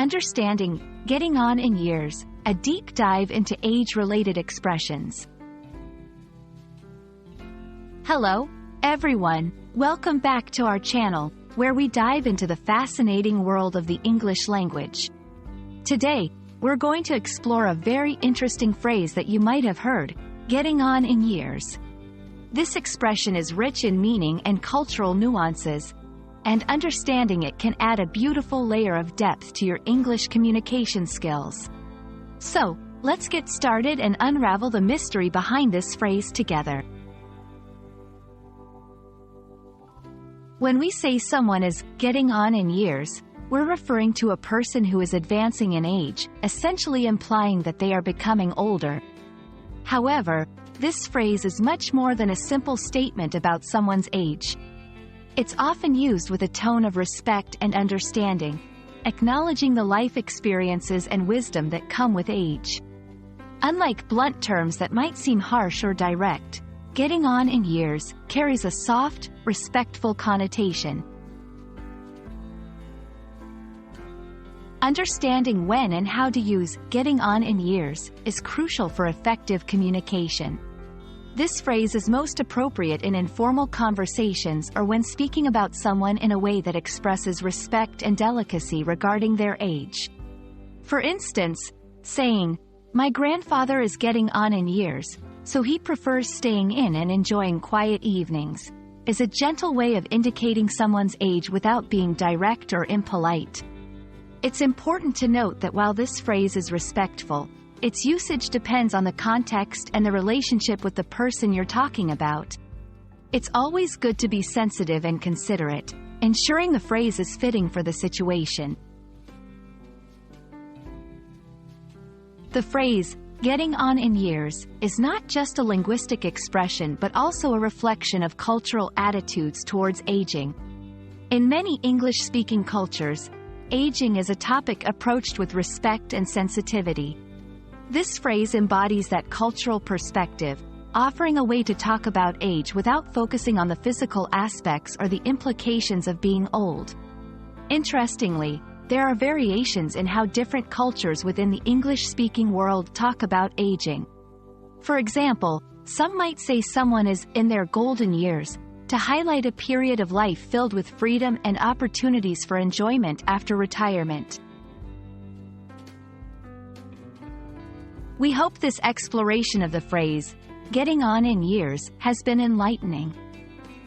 Understanding Getting On in Years, a deep dive into age-related expressions. Hello, everyone. Welcome back to our channel, where we dive into the fascinating world of the English language. Today, we're going to explore a very interesting phrase that you might have heard, getting on in years. This expression is rich in meaning and cultural nuances, and understanding it can add a beautiful layer of depth to your English communication skills. So, let's get started and unravel the mystery behind this phrase together. When we say someone is getting on in years, we're referring to a person who is advancing in age, essentially implying that they are becoming older. However, this phrase is much more than a simple statement about someone's age. It's often used with a tone of respect and understanding, acknowledging the life experiences and wisdom that come with age. Unlike blunt terms that might seem harsh or direct, getting on in years carries a soft, respectful connotation. Understanding when and how to use getting on in years is crucial for effective communication. This phrase is most appropriate in informal conversations or when speaking about someone in a way that expresses respect and delicacy regarding their age. For instance, saying, "My grandfather is getting on in years, so he prefers staying in and enjoying quiet evenings," is a gentle way of indicating someone's age without being direct or impolite. It's important to note that while this phrase is respectful, its usage depends on the context and the relationship with the person you're talking about. It's always good to be sensitive and considerate, ensuring the phrase is fitting for the situation. The phrase, getting on in years, is not just a linguistic expression but also a reflection of cultural attitudes towards aging. In many English-speaking cultures, aging is a topic approached with respect and sensitivity. This phrase embodies that cultural perspective, offering a way to talk about age without focusing on the physical aspects or the implications of being old. Interestingly, there are variations in how different cultures within the English-speaking world talk about aging. For example, some might say someone is in their golden years, to highlight a period of life filled with freedom and opportunities for enjoyment after retirement. We hope this exploration of the phrase, getting on in years, has been enlightening.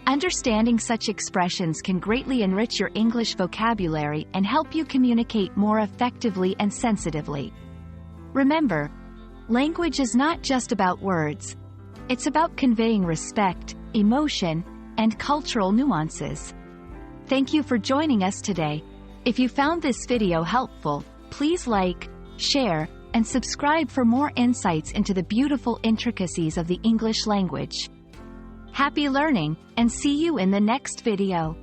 Understanding such expressions can greatly enrich your English vocabulary and help you communicate more effectively and sensitively. Remember, language is not just about words. It's about conveying respect, emotion, and cultural nuances. Thank you for joining us today. If you found this video helpful, please like, share, and subscribe for more insights into the beautiful intricacies of the English language. Happy learning, and see you in the next video.